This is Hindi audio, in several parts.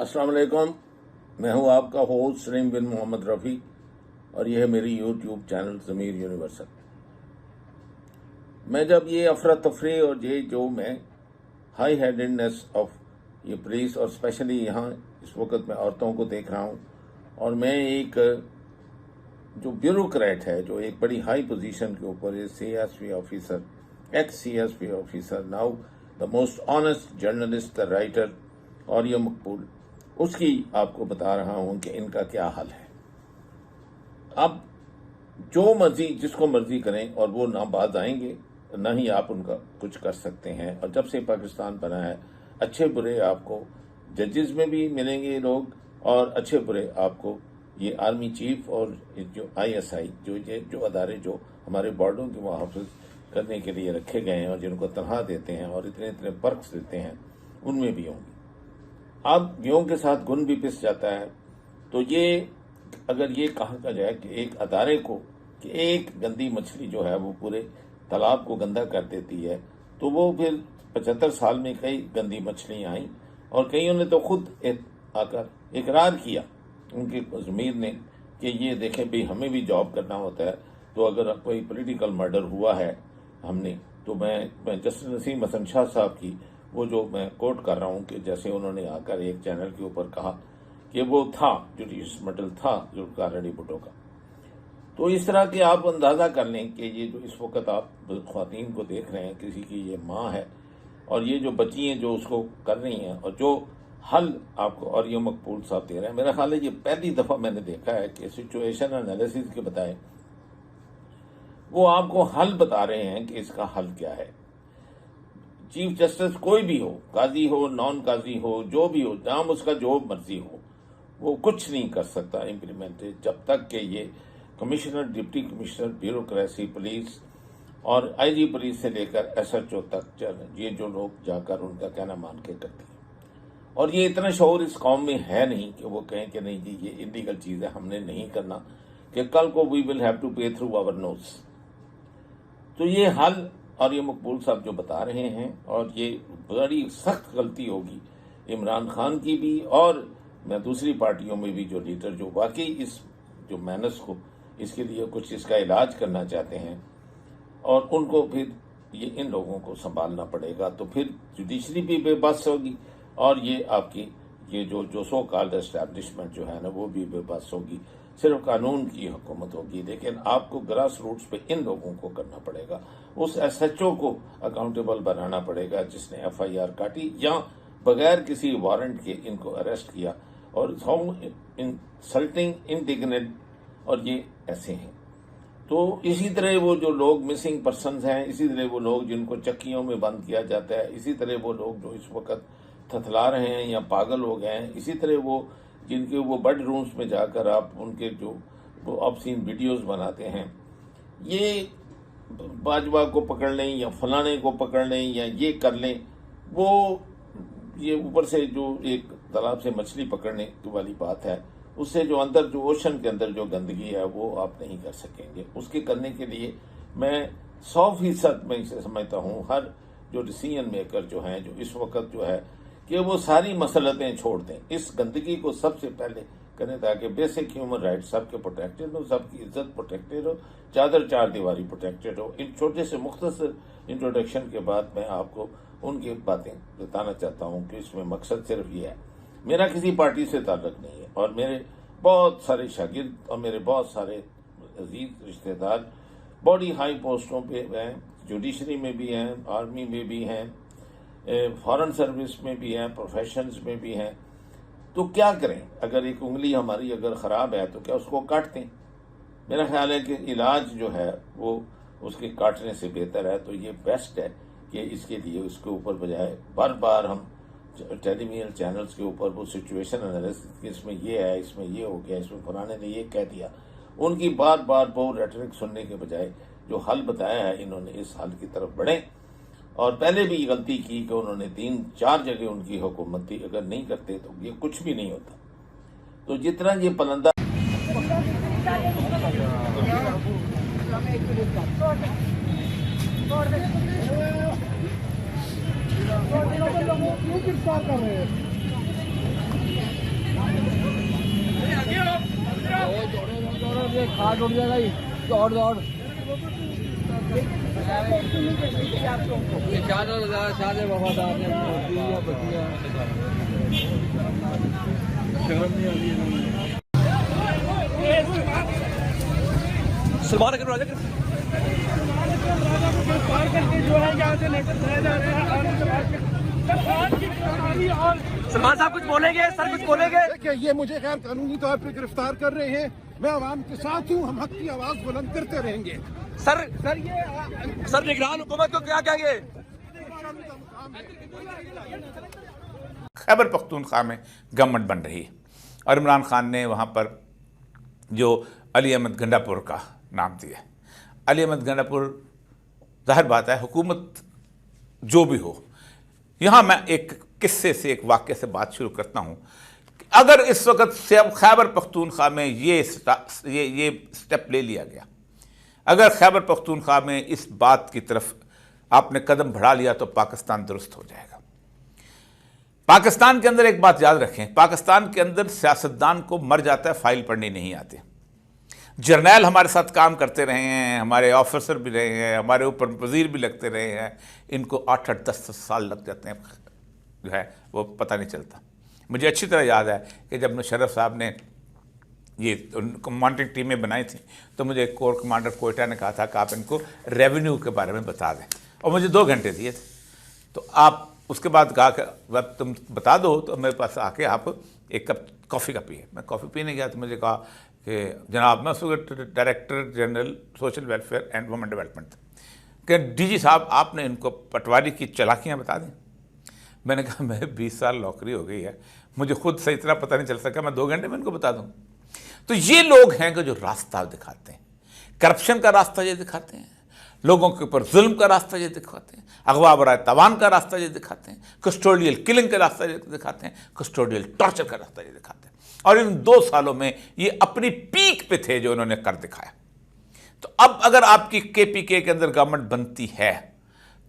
अस्सलाम वालेकुम। मैं हूं आपका होस्ट सलीम बिन मोहम्मद रफ़ी और यह है मेरी यूट्यूब चैनल ज़मीर यूनिवर्सल। मैं जब ये अफरा तफरी और ये जो मैं हाई हेडेडनेस ऑफ ये पुलिस और स्पेशली यहाँ इस वक्त मैं औरतों को देख रहा हूँ और मैं एक जो ब्यूरोक्रेट है जो एक बड़ी हाई पोजीशन के ऊपर CSP officer, x CSP officer, now the most honest journalist, the writer और ये मकबूल, उसकी आपको बता रहा हूं कि इनका क्या हाल है। अब जो मर्जी जिसको मर्जी करें और वो ना बाज आएंगे, ना ही आप उनका कुछ कर सकते हैं। और जब से पाकिस्तान बना है अच्छे बुरे आपको जजेस में भी मिलेंगे लोग और अच्छे बुरे आपको ये आर्मी चीफ और जो ISI जो अदारे जो हमारे बॉर्डरों के मुहाफ़िज़ करने के लिए रखे गए हैं और जिनको तनख्वाह देते हैं और इतने इतने पर्क्स देते हैं, उनमें भी होंगे। अब गेहूं के साथ गुन भी पिस जाता है। तो ये अगर ये कहा जाए कि एक अदारे को कि एक गंदी मछली जो है वो पूरे तालाब को गंदा कर देती है, तो वो फिर 75 साल में कई गंदी मछलियां आई और कईयों ने तो खुद आकर इकरार किया उनके ज़मीर ने कि ये देखें भाई हमें भी जॉब करना होता है, तो अगर कोई पॉलिटिकल मर्डर हुआ है हमने, तो मैं जस्टिस नसीम हसन शाह साहब की वो जो मैं कोट कर रहा हूँ कि जैसे उन्होंने आकर एक चैनल के ऊपर कहा कि वो था जुडिशियस मर्डर था जुल्फ़िकार अली भुट्टो का। तो इस तरह के आप अंदाज़ा कर लें कि ये जो इस वक्त आप ख़वातीन को देख रहे हैं, किसी की ये माँ है और ये जो बच्ची हैं जो उसको कर रही हैं और जो हल आपको और ये मकबूल साहब दे रहे हैं, मेरा ख्याल है ये पहली दफ़ा मैंने देखा है कि सिचुएशन एनालिसिस के बताए वो आपको हल बता रहे हैं कि इसका हल क्या है। चीफ जस्टिस कोई भी हो, काजी हो, नॉन काजी हो, जो भी हो, नाम उसका जो मर्जी हो, वो कुछ नहीं कर सकता इम्प्लीमेंटेड जब तक कि ये commissioner, deputy commissioner, bureaucracy, police और IG पुलिस से लेकर SHO तक ये जो लोग जाकर उनका कहना मान के करते हैं। और ये इतना शौर इस कौम में है नहीं कि वो कहें कि नहीं जी ये इलीगल चीज़ है, हमने नहीं करना, कि कल को वी विल हैव टू पे थ्रू आवर नोज। तो ये हल और ये मकबूल साहब जो बता रहे हैं, और ये बड़ी सख्त गलती होगी इमरान खान की भी और मैं दूसरी पार्टियों में भी जो लीडर जो वाकई इस जो मैनस को इसके लिए कुछ इसका इलाज करना चाहते हैं और उनको फिर ये इन लोगों को संभालना पड़ेगा। तो फिर जुडिशरी भी बेबस होगी और ये आपकी ये जो सो कॉल्ड एस्टैब्लिशमेंट जो है ना वो भी बेबस होगी। सिर्फ कानून की हुकूमत होगी, लेकिन आपको ग्रास रूट्स पे इन लोगों को करना पड़ेगा। उस SHO को अकाउंटेबल बनाना पड़ेगा जिसने FIR काटी या बगैर किसी वारंट के इनको अरेस्ट किया और इंसल्टिंग, इंडिग्नेंट, और ये ऐसे हैं। तो इसी तरह वो जो लोग मिसिंग पर्सनस हैं, इसी तरह वो लोग जिनको चक्कियों में बंद किया जाता है, इसी तरह वो लोग जो इस वक्त थथला रहे हैं या पागल हो गए हैं, इसी तरह वो जिनके वो बेड रूम्स में जाकर आप उनके जो वो ऑब्सीन वीडियोस बनाते हैं, ये बाजवा को पकड़ लें या फलाने को पकड़ लें या ये कर लें, वो ये ऊपर से जो एक तालाब से मछली पकड़ने वाली बात है, उससे जो अंदर जो ओशन के अंदर जो गंदगी है वो आप नहीं कर सकेंगे। उसके करने के लिए मैं 100% में इसे समझता हूँ हर जो डिसीजन मेकर जो हैं जो इस वक्त जो है कि वो सारी मसलतें छोड़ दें, इस गंदगी को सबसे पहले करें ताकि बेसिक ह्यूमन राइट्स सबके प्रोटेक्टेड हो, सबकी इज्जत प्रोटेक्टेड हो, चादर चार दीवारी प्रोटेक्टेड हो। इन छोटे से मुख्तसर इंट्रोडक्शन के बाद मैं आपको उनकी बातें बताना चाहता हूँ कि इसमें मकसद सिर्फ ये है, मेरा किसी पार्टी से ताल्लुक नहीं है और मेरे बहुत सारे शागिर्द और मेरे बहुत सारे अजीज रिश्तेदार बड़ी हाई पोस्टों पे हैं, जुडिशरी में भी हैं, आर्मी में भी हैं, फॉरेन सर्विस में भी हैं, प्रोफेशंस में भी हैं। तो क्या करें, अगर एक उंगली हमारी अगर ख़राब है तो क्या उसको काट दें? मेरा ख्याल है कि इलाज जो है वो उसके काटने से बेहतर है। तो ये बेस्ट है कि इसके लिए उसके ऊपर बजाय बार बार हम टेलीविजन चैनल्स के ऊपर वो सिचुएशन एनालिसिस, इसमें ये है, इसमें ये हो गया, इसमें फलाने ने ये कह दिया, उनकी बार बार वो रेटरिक सुनने के बजाय जो हल बताया है इन्होंने इस हल की तरफ बढ़ें। और पहले भी गलती की कि उन्होंने 3-4 जगह उनकी हुकूमत थी, अगर नहीं करते तो ये कुछ भी नहीं होता। तो जितना ये पलंदा क्यों गिरफ्तार कर रहे हैं? खाट उठ जाएगा ही, दौड़ दौड़ शादी वफादार बचिया शर्म नहीं आ रही सलमान अगर राजा करके जो है यहाँ से लेकर चले जा रहे हैं। सलमान साहब कुछ बोलेंगे? सर कुछ बोलेंगे? देखिए, ये मुझे गैर कानूनी तौर पे गिरफ्तार कर रहे हैं। मैं आवाम के साथ हूँ, हम हक की आवाज बुलंद करते रहेंगे। सर निगरान हुकूमत को क्या कहेंगे? खैबर पख्तूनख्वा में गवर्नमेंट बन रही है और इमरान खान ने वहाँ पर जो अली अहमद गंडापुर का नाम दिया। अली अहमद गंडापुर, जाहिर बात है हुकूमत जो भी हो, यहाँ मैं एक किस्से से, एक वाक़े से बात शुरू करता हूँ। अगर इस वक्त खैबर पख्तूनख्वा में ये स्टेप ले लिया गया, अगर खैबर पख्तूनख्वा में इस बात की तरफ आपने कदम बढ़ा लिया तो पाकिस्तान दुरुस्त हो जाएगा। पाकिस्तान के अंदर एक बात याद रखें, पाकिस्तान के अंदर सियासतदान को मर जाता है, फाइल पढ़नी नहीं आती। जर्नैल हमारे साथ काम करते रहे हैं, हमारे ऑफिसर भी रहे हैं, हमारे ऊपर वजीर भी लगते रहे हैं, इनको 8-8 10 साल लग जाते हैं, जो है वो पता नहीं चलता। मुझे अच्छी तरह याद है कि जब मुशर्रफ साहब ने ये मॉनिटरिंग टीमें बनाई थी तो मुझे कोर कमांडर कोयटा ने कहा था कि आप इनको रेवेन्यू के बारे में बता दें, और मुझे 2 घंटे दिए थे। तो आप उसके बाद कहा कि वह तुम बता दो, तो मेरे पास आके आप एक कप कॉफ़ी का पिए। मैं कॉफ़ी पीने गया तो मुझे कहा कि जनाब, मैं उस वक्त director general social welfare and women development था, कि डीजी साहब आपने इनको पटवारी की चालाकियाँ बता दें। मैंने कहा मैं 20 साल नौकरी हो गई है, मुझे खुद से इतना पता नहीं चल सका, मैं 2 घंटे में इनको बता दूँ। तो ये लोग हैं कि जो रास्ता दिखाते हैं, करप्शन का रास्ता ये दिखाते हैं, लोगों के ऊपर जुल्म का रास्ता ये दिखाते हैं, अगवा बराए तवान का रास्ता ये दिखाते हैं, कस्टोडियल किलिंग का रास्ता ये दिखाते हैं, कस्टोडियल टॉर्चर का रास्ता ये दिखाते हैं। और इन 2 सालों में ये अपनी पीक पे थे जो इन्होंने कर दिखाया। तो अब अगर आपकी केपीके के अंदर गवर्नमेंट बनती है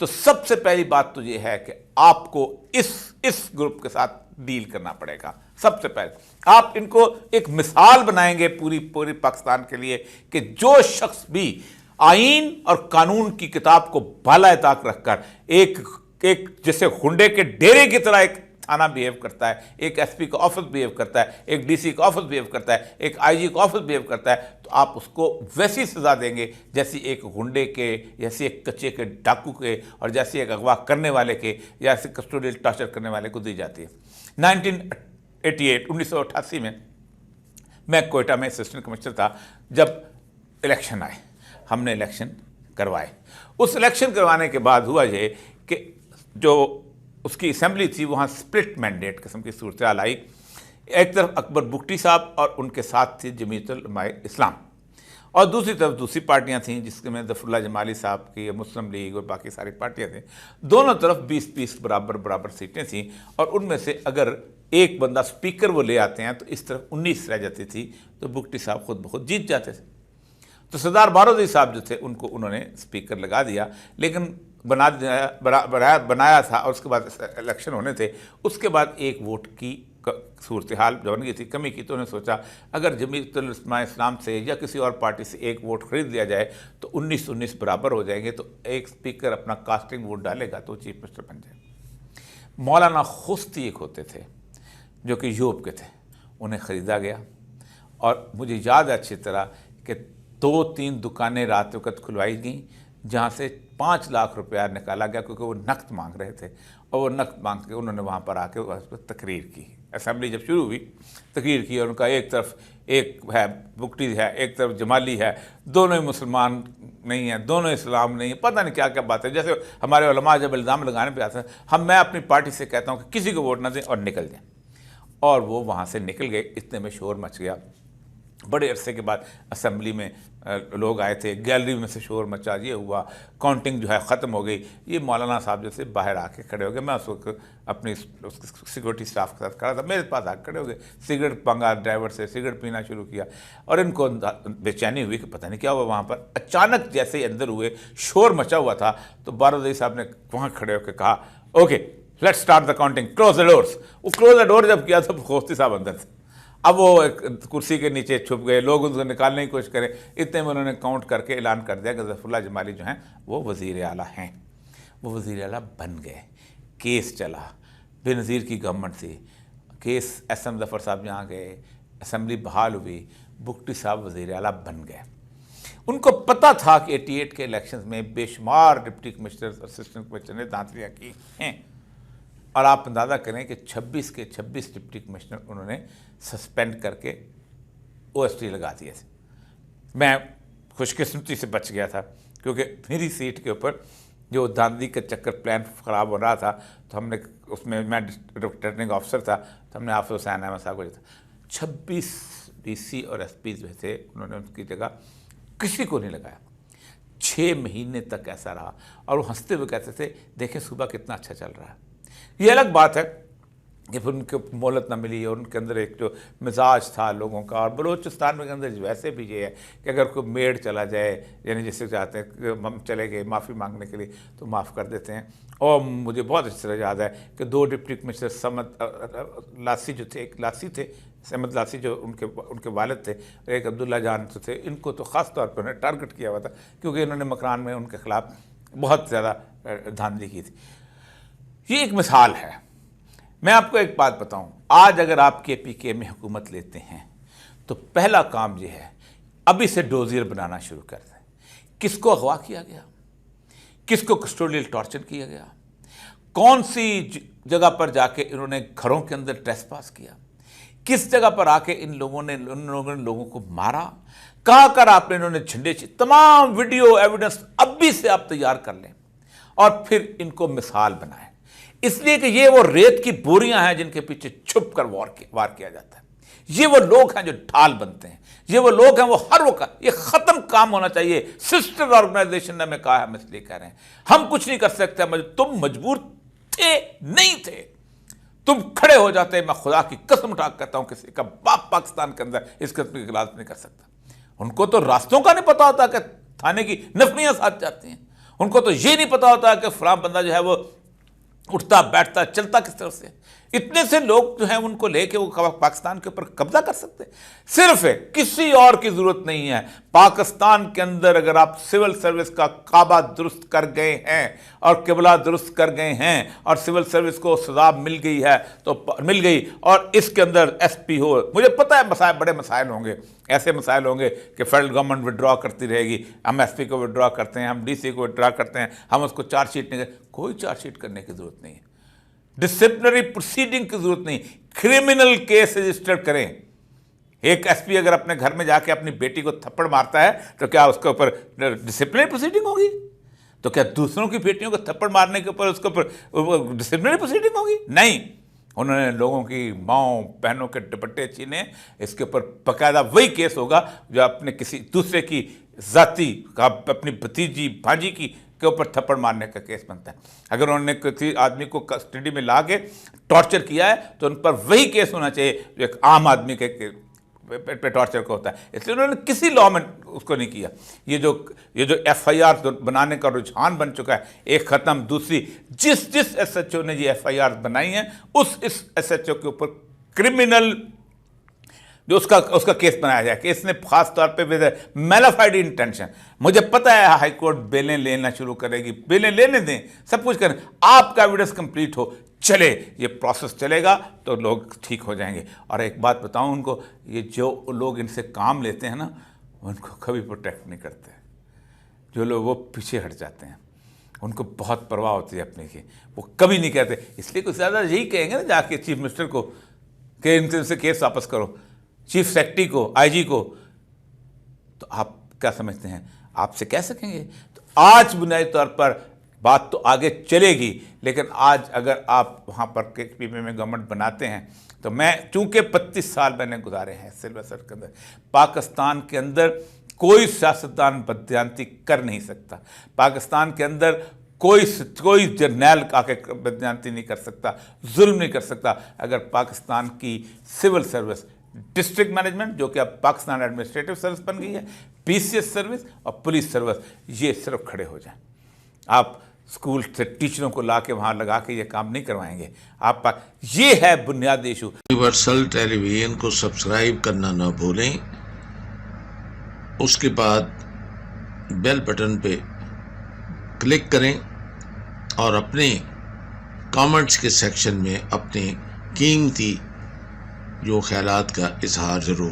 तो सबसे पहली बात तो ये है कि आपको इस ग्रुप के साथ डील करना पड़ेगा। सबसे पहले आप इनको एक मिसाल बनाएंगे पूरी पाकिस्तान के लिए कि जो शख्स भी आईन और कानून की किताब को बाला ताक रखकर एक जैसे हुंडे के डेरे की तरह एक थाना बिहेव करता है, एक एसपी का ऑफिस बिहेव करता है, एक डीसी का ऑफिस बिहेव करता है, एक आईजी का ऑफिस बिहेव करता है, तो आप उसको वैसी सज़ा देंगे जैसी एक गुंडे के, जैसे एक कच्चे के डाकू के, और जैसे एक अगवा करने वाले के, या ऐसे कस्टोडियल टॉर्चर करने वाले को दी जाती है। 1988 में मैं कोयटा में असिस्टेंट कमिश्नर था। जब इलेक्शन आए, हमने इलेक्शन करवाए। उस इलेक्शन करवाने के बाद हुआ ये कि जो उसकी असेंबली थी वहाँ स्प्लिट मैंडेट किस्म की सूरत हाल आई। एक तरफ अकबर बुगटी साहब और उनके साथ थी जमीयतुल उलमाए इस्लाम, और दूसरी तरफ दूसरी पार्टियां थीं जिसमें ज़फ़रुल्लाह जमाली साहब की मुस्लिम लीग और बाकी सारी पार्टियां थीं। दोनों तरफ 20-20 बराबर सीटें थीं, और उनमें से अगर एक बंदा स्पीकर वो ले आते हैं तो इस तरफ 19 रह जाती थी, तो बुगटी साहब खुद ब खुद जीत जाते थे। तो सरदार बारोदी साहब जो थे उनको उन्होंने स्पीकर लगा दिया, लेकिन बनाया था, और उसके बाद इलेक्शन होने थे। उसके बाद एक वोट की सूरत हाल जो बन गई थी, कमी की, तो उन्होंने सोचा अगर जमीयतुल उलमाए इस्लाम से या किसी और पार्टी से एक वोट खरीद लिया जाए तो 19-19 बराबर हो जाएंगे, तो एक स्पीकर अपना कास्टिंग वोट डालेगा तो चीफ मिनिस्टर बन जाए। मौलाना खुस्ती एक होते थे जो कि यूरोप के थे, उन्हें ख़रीदा गया, और मुझे याद है अच्छी तरह कि 2-3 दुकानें रात वक़्त खुलवाई गई जहाँ से 5 लाख रुपया निकाला गया, क्योंकि वो नकद मांग रहे थे, और वो नकद मांग के उन्होंने वहाँ पर आके उस पर तकरीर की। असेंबली जब शुरू हुई, तकरीर की, और उनका एक तरफ एक है बुगटी है, एक तरफ जमाली है, दोनों ही मुसलमान नहीं हैं, दोनों इस्लाम नहीं है, पता नहीं क्या क्या बात है। जैसे हमारे उलमा जब इल्ज़ाम लगाने पे आते हैं, मैं अपनी पार्टी से कहता हूँ कि किसी को वोट ना दें और निकल जाएँ, और वो वहाँ से निकल गए। इतने में शोर मच गया। बड़े अरसे के बाद असेंबली में लोग आए थे, गैलरी में से शोर मचा, ये हुआ, काउंटिंग जो है ख़त्म हो गई। ये मौलाना साहब जैसे बाहर आके खड़े हो गए। मैं उस वक्त अपनी सिक्योरिटी स्टाफ के साथ खड़ा था, मेरे पास आके खड़े हो गए, सिगरेट पंगा ड्राइवर से, सिगरेट पीना शुरू किया, और इनको बेचैनी हुई कि पता नहीं क्या हुआ। वहाँ पर अचानक जैसे ही अंदर हुए, शोर मचा हुआ था, तो बारोदी साहब ने वहाँ खड़े होकर कहा, okay let's start the counting, close the doors. वो क्लोज द डोर जब किया तो खोस्ती साहब अंदर थे, अब वो एक कुर्सी के नीचे छुप गए, लोग उनको निकालने की कोशिश करें, इतने में उन्होंने काउंट करके ऐलान कर दिया कि ज़फ़रुल्लाह जमाली जो हैं वो वज़ीर आला हैं। वो वज़ीर आला बन गए। केस चला, बेनज़ीर की गवर्नमेंट थी, केस एसएम ज़फ़र साहब यहाँ गए, असम्बली बहाल हुई, बुगटी साहब वज़ीर आला बन गए। उनको पता था कि 88 के इलेक्शंस में बेशुमार डिप्टी कमिश्नर, असिस्टेंट कमिश्नर ने दांतलियाँ की हैं, और आप अंदाज़ा करें कि 26 के 26 डिप्टी कमिश्नर उन्होंने सस्पेंड करके OST लगा दिए थे। मैं खुशकिस्मती से बच गया था, क्योंकि मेरी सीट के ऊपर जो दांदी का चक्कर प्लान ख़राब हो रहा था, तो हमने उसमें, मैं रिटर्निंग ऑफिसर था, तो हमने हाफिज़ हुसैन अहमद साहब को दिया था। 26 DC और SP जो थे उन्होंने उनकी जगह किसी को नहीं लगाया। 6 महीने तक ऐसा रहा, और वो हंसते हुए कहते थे देखें सुबह कितना अच्छा चल रहा है। ये अलग बात है कि फिर उनको मोहलत ना मिली, और उनके अंदर एक जो मिजाज था लोगों का, और बलूचिस्तान के अंदर वैसे भी ये है कि अगर कोई मेड चला जाए, यानी जिससे चाहते हैं कि हम चले गए माफ़ी मांगने के लिए, तो माफ़ कर देते हैं। और मुझे बहुत अच्छी तरह याद है कि 2 डिप्टी कमिश्नर समद लासी जो थे, एक लासी थे, समद लासी जो उनके वालिद थे, एक अब्दुल्ला जान तो थे, इनको तो ख़ास तौर पर उन्हें टारगेट किया हुआ था, क्योंकि इन्होंने मकरान में उनके ख़िलाफ़ बहुत ज़्यादा धांधली की थी। ये एक मिसाल है। मैं आपको एक बात बताऊं, आज अगर आप KPK में हुकूमत लेते हैं तो पहला काम ये है, अभी से डोजियर बनाना शुरू कर दें। किसको अगवा किया गया, किसको कस्टोडियल टॉर्चर किया गया, कौन सी जगह पर जाके इन्होंने घरों के अंदर ट्रेसपास किया, किस जगह पर आके इन लोगों ने लोगों को मारा, कहाँ कर आपने इन्होंने झंडे, तमाम वीडियो एविडेंस अभी से आप तैयार कर लें और फिर इनको मिसाल बनाएं। इसलिए कि ये वो रेत की बोरियां हैं जिनके पीछे छुप कर वार किया जाता है। ये वो लोग हैं जो ढाल बनते हैं, ये वो लोग हैं, वो हर वो ये खत्म काम होना चाहिए। सिस्टर ऑर्गेनाइजेशन ने हमें कहा है, हम इसलिए कह रहे हैं, हम कुछ नहीं कर सकते। तुम मजबूर थे नहीं थे, तुम खड़े हो जाते। मैं खुदा की कसम उठा कहता हूं, किसी का बाप पाकिस्तान के अंदर इस किस्म की गिलास नहीं कर सकता। उनको तो रास्तों का नहीं पता होता कि थाने की नफनियां साथ जाती हैं, उनको तो ये नहीं पता होता कि फलां बंदा जो है वो उठता बैठता चलता किस तरह से। इतने से लोग जो हैं उनको लेके वो पाकिस्तान के ऊपर कब्जा कर सकते हैं। सिर्फ है, किसी और की जरूरत नहीं है। पाकिस्तान के अंदर अगर आप सिविल सर्विस का काबा दुरुस्त कर गए हैं और किबला दुरुस्त कर गए हैं और सिविल सर्विस को सजा मिल गई है तो मिल गई, और इसके अंदर SP हो, मुझे पता है मसाइल, बड़े मसाइल होंगे, ऐसे मसाइल होंगे कि फेडरल गवर्नमेंट विड्रॉ करती रहेगी, हम SP को विड्रॉ करते हैं, हम DC को विड्रॉ करते हैं, हम उसको चार्जशीट नहीं, कोई चार्जशीट करने की जरूरत नहीं है, डिसिप्लिनरी प्रोसीडिंग की जरूरत नहीं, क्रिमिनल केस रजिस्टर करें। एक SP अगर अपने घर में जाके अपनी बेटी को थप्पड़ मारता है तो क्या उसके ऊपर डिसिप्लिनरी प्रोसीडिंग होगी? तो क्या दूसरों की बेटियों को थप्पड़ मारने के ऊपर उसके ऊपर डिसिप्लिनरी प्रोसीडिंग होगी? नहीं। उन्होंने लोगों की माओ बहनों के दुपट्टे छीने, इसके ऊपर बाकायदा वही केस होगा जो अपने किसी दूसरे की जाति का, अपनी भतीजी भांजी की के ऊपर थप्पड़ मारने का केस बनता है। अगर उन्होंने किसी आदमी को कस्टडी में ला के टॉर्चर किया है तो उन पर वही केस होना चाहिए जो एक आम आदमी के पे टॉर्चर का होता है। इसलिए उन्होंने किसी लॉ में उसको नहीं किया। ये जो FIR बनाने का रुझान बन चुका है, एक ख़त्म, दूसरी जिस SHO ने ये FIR बनाई है इस SHO के ऊपर क्रिमिनल जो उसका केस बनाया जाए कि इसने खास तौर पे विद मैलाफाइड इंटेंशन। मुझे पता है हाई कोर्ट बेलें लेना शुरू करेगी, बेलें लेने दें, सब कुछ करें, आपका एविडेंस कंप्लीट हो, चले, ये प्रोसेस चलेगा तो लोग ठीक हो जाएंगे। और एक बात बताऊं उनको, ये जो लोग इनसे काम लेते हैं ना, उनको कभी प्रोटेक्ट नहीं करते। जो लोग वो पीछे हट जाते हैं, उनको बहुत परवाह होती है अपने की, वो कभी नहीं कहते। इसलिए कुछ ज़्यादा यही कहेंगे ना जाके चीफ मिनिस्टर को कि इनसे केस वापस करो, चीफ सेक्रेटरी को, IG को, तो आप क्या समझते हैं आपसे कह सकेंगे? तो आज बुनियादी तौर पर बात तो आगे चलेगी, लेकिन आज अगर आप वहाँ पर KPP में गवर्नमेंट बनाते हैं तो मैं, चूँकि 25 साल मैंने गुजारे हैं सिल्वर सर्कल के अंदर, पाकिस्तान के अंदर कोई सियासतदान बददियानती कर नहीं सकता। पाकिस्तान के अंदर कोई जर्नैल आके बददियानती नहीं कर सकता, जुल्म नहीं कर सकता, अगर पाकिस्तान की सिविल सर्विस, डिस्ट्रिक्ट मैनेजमेंट जो कि अब पाकिस्तान एडमिनिस्ट्रेटिव सर्विस बन गई है, PCS सर्विस और पुलिस सर्विस, ये सिर्फ खड़े हो जाएं। आप स्कूल से टीचरों को ला के वहाँ लगा के ये काम नहीं करवाएंगे। ये है बुनियादी इशू। यूनिवर्सल टेलीविजन को सब्सक्राइब करना ना भूलें, उसके बाद बेल बटन पे क्लिक करें और अपने कमेंट्स के सेक्शन में अपने कीमती जो ख्यालात का इजहार ज़रूर